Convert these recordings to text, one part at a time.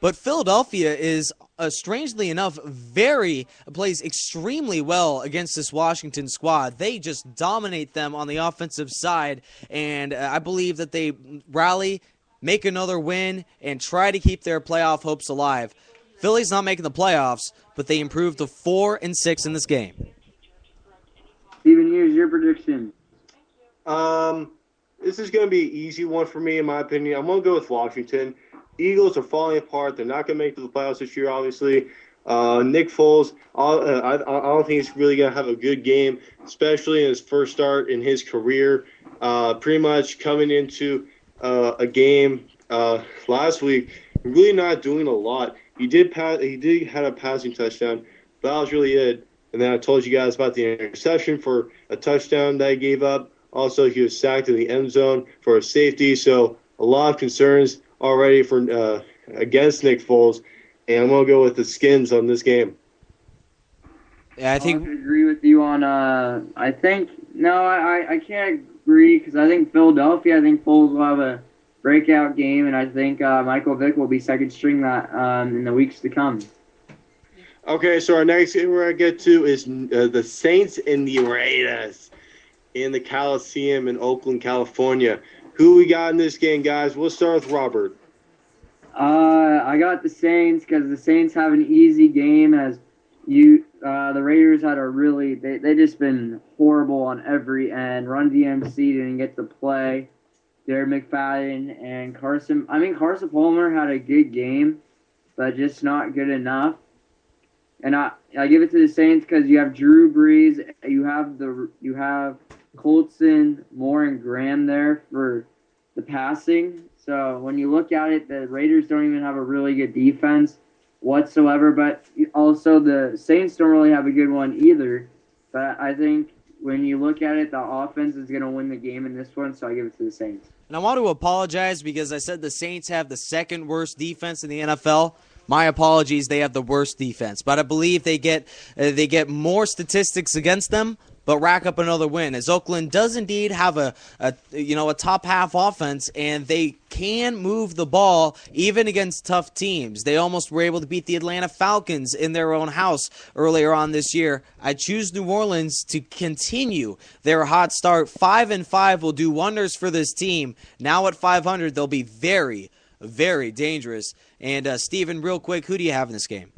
But Philadelphia is, strangely enough, plays extremely well against this Washington squad. They just dominate them on the offensive side, and I believe that they rally, make another win, and try to keep their playoff hopes alive. Philly's not making the playoffs, but they improved to 4-6 in this game. Steven Hughes, your prediction. This is going to be an easy one for me, in my opinion. I'm going to go with Washington. Eagles are falling apart. They're not going to make it to the playoffs this year, obviously. Nick Foles, I don't think he's really going to have a good game, especially in his first start in his career. Pretty much coming into a game last week, really not doing a lot. He did have a passing touchdown, but that was really it. And then I told you guys about the interception for a touchdown that he gave up. Also, he was sacked in the end zone for a safety. So a lot of concerns already for against Nick Foles. And I'm going to go with the Skins on this game. Yeah, I think I agree with you on. I can't agree because I think Philadelphia. I think Foles will have a breakout game, and I think Michael Vick will be second string that in the weeks to come. Okay, so our next game we're going to get to is the Saints and the Raiders in the Coliseum in Oakland, California. Who we got in this game, guys? We'll start with Robert. I got the Saints because the Saints have an easy game. As the Raiders had they just been horrible on every end. Run DMC didn't get to play. Jared McFadden and Carson. I mean, Carson Palmer had a good game, but just not good enough. And I give it to the Saints because you have Drew Brees, you have Colson, Moore, and Graham there for the passing. So when you look at it, the Raiders don't even have a really good defense whatsoever. But also the Saints don't really have a good one either. But I think when you look at it, the offense is going to win the game in this one. So I give it to the Saints. And I want to apologize because I said the Saints have the second worst defense in the NFL. My apologies, they have the worst defense. But I believe they get more statistics against them, but rack up another win. As Oakland does indeed have a top half offense, and they can move the ball even against tough teams. They almost were able to beat the Atlanta Falcons in their own house earlier on this year. I choose New Orleans to continue their hot start. 5-5 will do wonders for this team. Now at 500, they'll be very, very dangerous. And Steven, real quick, who do you have in this game?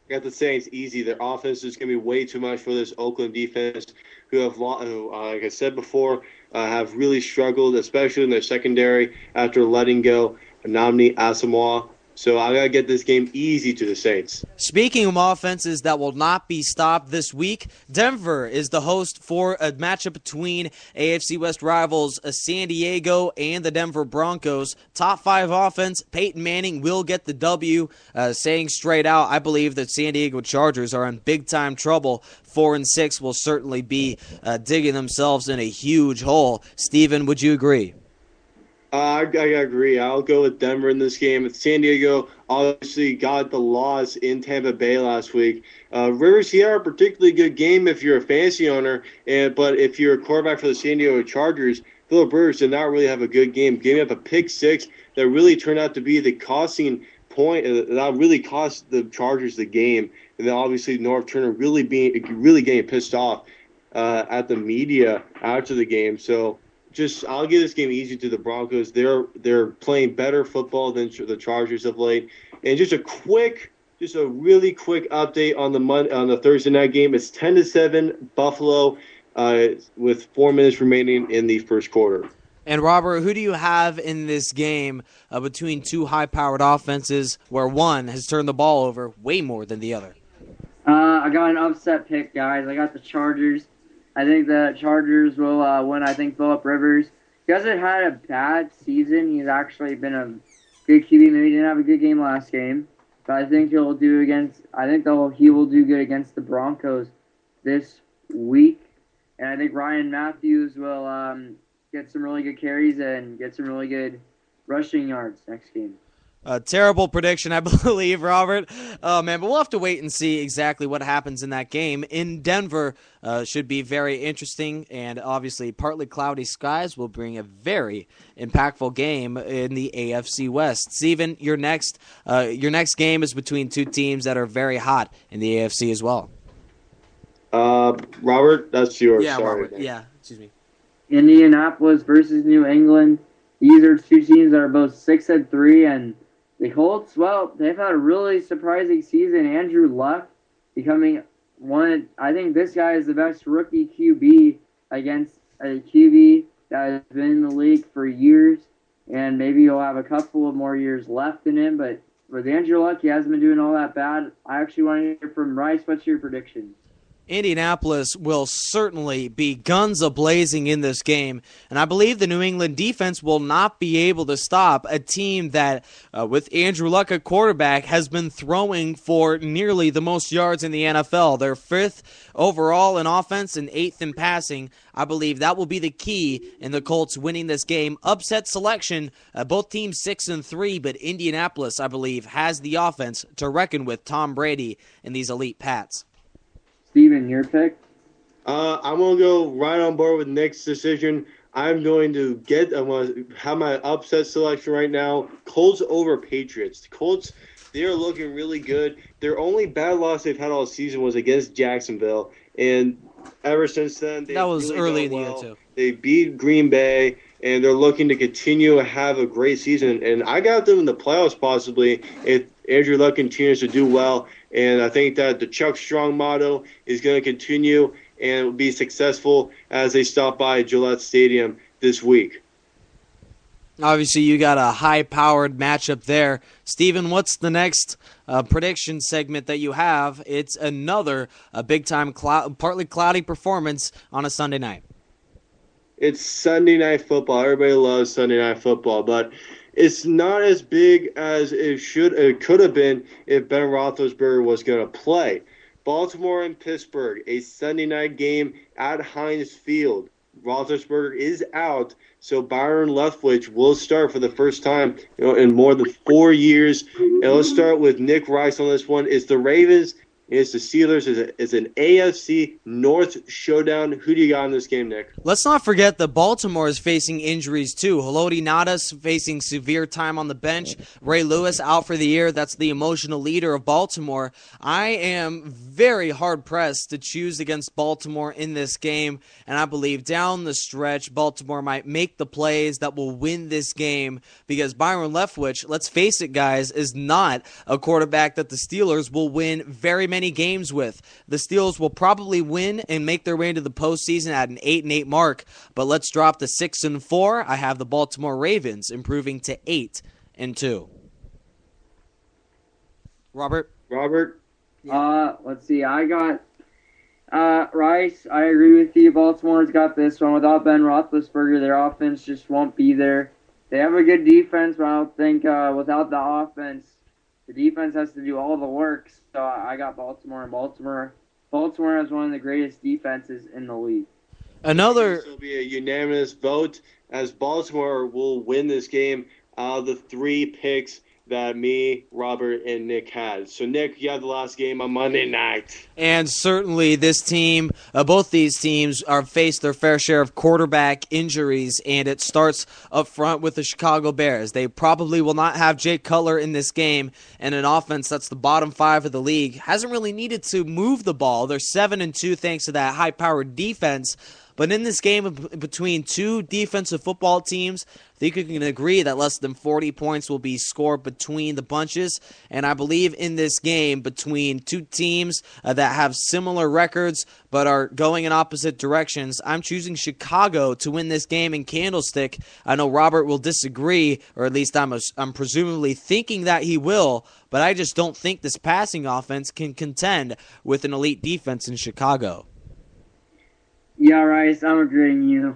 I got the Saints easy. Their offense is going to be way too much for this Oakland defense, who like I said before, have really struggled, especially in their secondary after letting go Nnamdi Asomugha. So I got to get this game easy to the Saints. Speaking of offenses that will not be stopped this week, Denver is the host for a matchup between AFC West rivals San Diego and the Denver Broncos. Top 5 offense, Peyton Manning will get the W. Saying straight out, I believe that San Diego Chargers are in big-time trouble. 4-6 will certainly be digging themselves in a huge hole. Steven, would you agree? I agree. I'll go with Denver in this game. San Diego obviously got the loss in Tampa Bay last week. Rivers, he had a particularly good game if you're a fantasy owner, but if you're a quarterback for the San Diego Chargers, Phillip Rivers did not really have a good game. Giving up a pick six that really turned out to be the costing point that really cost the Chargers the game. And then obviously Norv Turner really getting pissed off at the media after the game. So I'll give this game easy to the Broncos. They're playing better football than the Chargers of late. And just a really quick update on the Thursday night game. It's 10-7 Buffalo with 4 minutes remaining in the first quarter. And Robert, who do you have in this game between two high-powered offenses where one has turned the ball over way more than the other? I got an upset pick, guys. I got the Chargers. I think the Chargers will win. I think Phillip Rivers, he hasn't had a bad season. He's actually been a good QB. Maybe he didn't have a good game last game, but I think he will do good against the Broncos this week. And I think Ryan Matthews will get some really good carries and get some really good rushing yards next game. A terrible prediction, I believe, Robert. Oh, man, but we'll have to wait and see exactly what happens in that game. In Denver, should be very interesting, and obviously partly cloudy skies will bring a very impactful game in the AFC West. Steven, your next game is between two teams that are very hot in the AFC as well. Robert, that's yours. Yeah, Sorry, Robert. Yeah, excuse me. Indianapolis versus New England. These are two teams that are both 6-3, and the Colts, well, they've had a really surprising season. Andrew Luck becoming one. I think this guy is the best rookie QB against a QB that has been in the league for years, and maybe he'll have a couple of more years left in him. But with Andrew Luck, he hasn't been doing all that bad. I actually want to hear from Rice. What's your prediction? Indianapolis will certainly be guns a-blazing in this game, and I believe the New England defense will not be able to stop a team that, with Andrew Luck at quarterback, has been throwing for nearly the most yards in the NFL. They're 5th overall in offense and 8th in passing. I believe that will be the key in the Colts winning this game. Upset selection, both teams 6-3, but Indianapolis, I believe, has the offense to reckon with Tom Brady and these elite Pats. Steven, your pick? I'm going to go right on board with Nick's decision. I'm going to have my upset selection right now. Colts over Patriots. The Colts, they are looking really good. Their only bad loss they've had all season was against Jacksonville. And ever since then, that was really early in the well. year, too. They beat Green Bay, and they're looking to continue to have a great season. And I got them in the playoffs possibly if Andrew Luck continues to do well. And I think that the Chuck Strong motto is going to continue and will be successful as they stop by Gillette Stadium this week. Obviously, you got a high-powered matchup there. Steven, what's the next prediction segment that you have? It's another big-time partly cloudy performance on a Sunday night. It's Sunday Night Football. Everybody loves Sunday Night Football, but it's not as big as it could have been if Ben Roethlisberger was going to play. Baltimore and Pittsburgh, a Sunday night game at Heinz Field. Roethlisberger is out, so Byron Leftwich will start for the first time in more than 4 years. And let's start with Nick Rice on this one. It's the Ravens. It's the Steelers. It's an AFC North showdown. Who do you got in this game, Nick? Let's not forget that Baltimore is facing injuries, too. Haloti Ngata's facing severe time on the bench. Ray Lewis out for the year. That's the emotional leader of Baltimore. I am very hard-pressed to choose against Baltimore in this game, and I believe down the stretch, Baltimore might make the plays that will win this game because Byron Leftwich, let's face it, guys, is not a quarterback that the Steelers will win very many games with. The Steelers will probably win and make their way into the postseason at an 8-8 mark, but let's drop to 6-4. I have the Baltimore Ravens improving to 8-2. Robert? Let's see. I got Rice. I agree with you. Baltimore's got this one. Without Ben Roethlisberger, their offense just won't be there. They have a good defense, but I don't think without the offense, the defense has to do all the work. So I got Baltimore, and Baltimore has one of the greatest defenses in the league. This will be a unanimous vote as Baltimore will win this game out of the 3 picks that me, Robert, and Nick had. So, Nick, you have the last game on Monday night. And certainly this team, both these teams, are faced their fair share of quarterback injuries, and it starts up front with the Chicago Bears. They probably will not have Jay Cutler in this game, and an offense that's the bottom 5 of the league hasn't really needed to move the ball. They're 7-2 thanks to that high-powered defense. But in this game between two defensive football teams, I think you can agree that less than 40 points will be scored between the bunches. And I believe in this game between two teams that have similar records but are going in opposite directions, I'm choosing Chicago to win this game in Candlestick. I know Robert will disagree, or at least I'm presumably thinking that he will, but I just don't think this passing offense can contend with an elite defense in Chicago. Yeah, Rice, I'm agreeing you.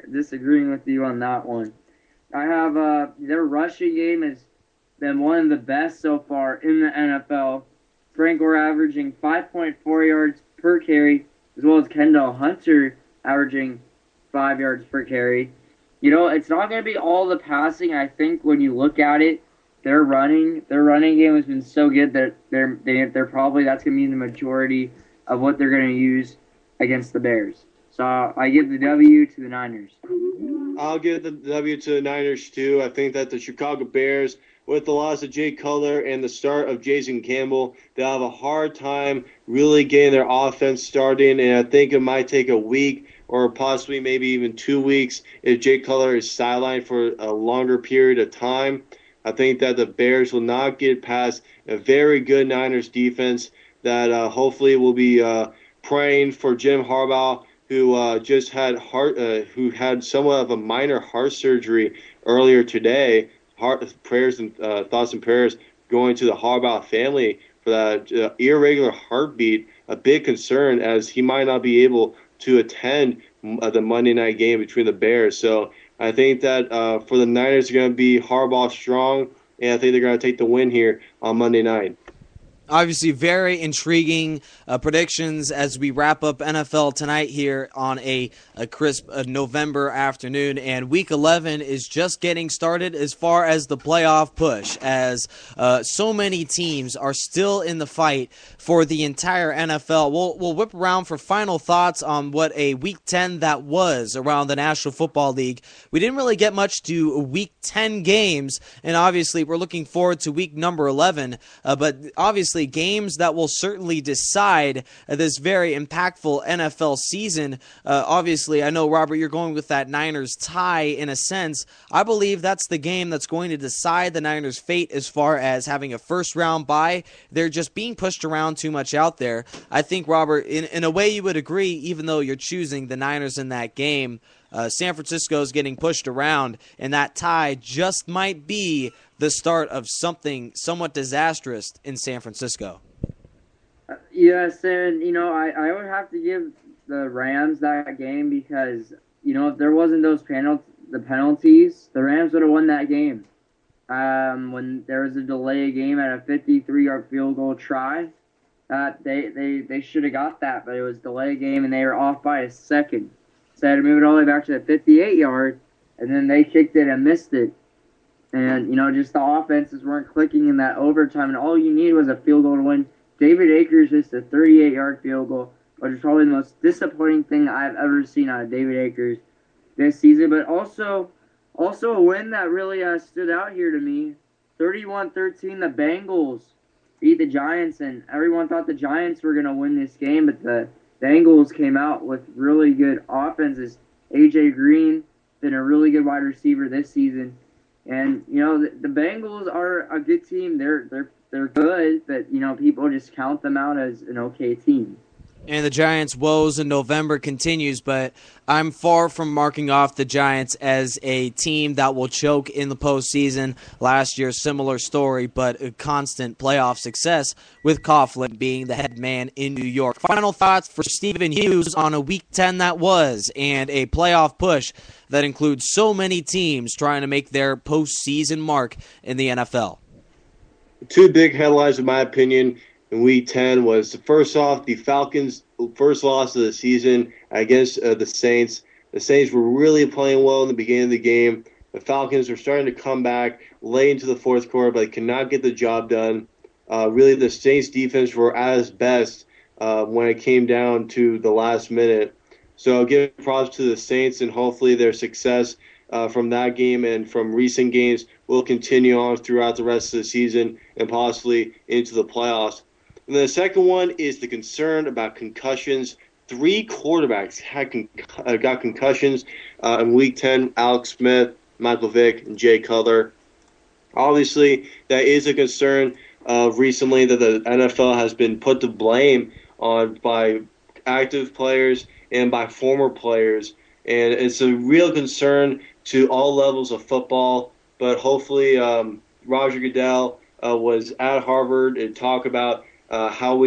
Disagreeing with you on that one. I have their rushing game has been one of the best so far in the NFL. Frank Gore averaging 5.4 yards per carry, as well as Kendall Hunter averaging 5 yards per carry. You know, it's not going to be all the passing. I think when you look at it, their running game has been so good that they're probably that's gonna be the majority of what they're gonna use against the Bears. So I give the W to the Niners. I'll give the W to the Niners too. I think that the Chicago Bears, with the loss of Jay Cutler and the start of Jason Campbell, they'll have a hard time really getting their offense starting, and I think it might take a week or possibly maybe even 2 weeks if Jay Cutler is sidelined for a longer period of time. I think that the Bears will not get past a very good Niners defense that hopefully will be praying for Jim Harbaugh, who just had who had somewhat of a minor heart surgery earlier today. Prayers and thoughts and prayers going to the Harbaugh family for that irregular heartbeat. A big concern as he might not be able to attend the Monday night game between the Bears. So I think that for the Niners, they're going to be Harbaugh strong, and I think they're going to take the win here on Monday night. Obviously, very intriguing predictions as we wrap up NFL tonight here on a crisp November afternoon. And Week 11 is just getting started as far as the playoff push, as so many teams are still in the fight for the entire NFL. We'll whip around for final thoughts on what a Week 10 that was around the National Football League. We didn't really get much to Week 10 games, and obviously we're looking forward to week number 11, but obviously games that will certainly decide this very impactful NFL season. Obviously, I know, Robert, you're going with that Niners tie in a sense. I believe that's the game that's going to decide the Niners' fate as far as having a first-round bye. They're just being pushed around too much out there. I think, Robert, in a way you would agree, even though you're choosing the Niners in that game. San Francisco is getting pushed around, and that tie just might be the start of something somewhat disastrous in San Francisco. Yes, and I would have to give the Rams that game because if there wasn't those penalties, the Rams would have won that game. When there was a delay game at a 53-yard field goal try, they should have got that, but it was delay game and they were off by a second. So they had to move it all the way back to the 58-yard, and then they kicked it and missed it. And, just the offenses weren't clicking in that overtime, and all you need was a field goal to win. David Akers just a 38-yard field goal, which is probably the most disappointing thing I've ever seen out of David Akers this season. But also a win that really stood out here to me. 31-13, the Bengals beat the Giants, and everyone thought the Giants were going to win this game, but the Bengals came out with really good offenses. A.J. Green been a really good wide receiver this season. And, the Bengals are a good team. They're good, but, people just count them out as an okay team. And the Giants' woes in November continues, but I'm far from marking off the Giants as a team that will choke in the postseason. Last year, similar story, but a constant playoff success with Coughlin being the head man in New York. Final thoughts for Stephen Hughes on a Week 10 that was, and a playoff push that includes so many teams trying to make their postseason mark in the NFL. Two big headlines, in my opinion, in Week 10 was, first off, the Falcons' first loss of the season against the Saints. The Saints were really playing well in the beginning of the game. The Falcons were starting to come back late into the fourth quarter, but could not get the job done. Really, the Saints' defense were at its best when it came down to the last minute. So give props to the Saints, and hopefully their success from that game and from recent games will continue on throughout the rest of the season and possibly into the playoffs. And then the second one is the concern about concussions. 3 quarterbacks got concussions in Week 10, Alex Smith, Michael Vick, and Jay Cutler. Obviously, that is a concern recently that the NFL has been put to blame on by active players and by former players. And it's a real concern to all levels of football. But hopefully Roger Goodell was at Harvard and talked about how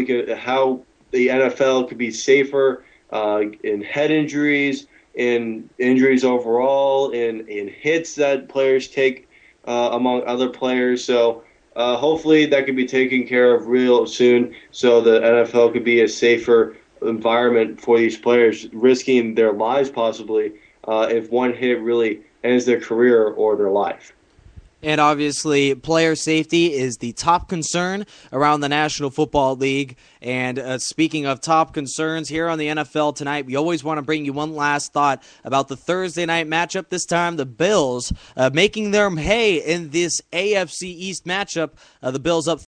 the NFL could be safer in head injuries, in injuries overall, in hits that players take among other players. So hopefully that could be taken care of real soon so the NFL could be a safer environment for these players, risking their lives possibly if one hit really ends their career or their life. And obviously, player safety is the top concern around the National Football League. And speaking of top concerns here on the NFL tonight, we always want to bring you one last thought about the Thursday night matchup. This time, the Bills making their hay in this AFC East matchup. The Bills up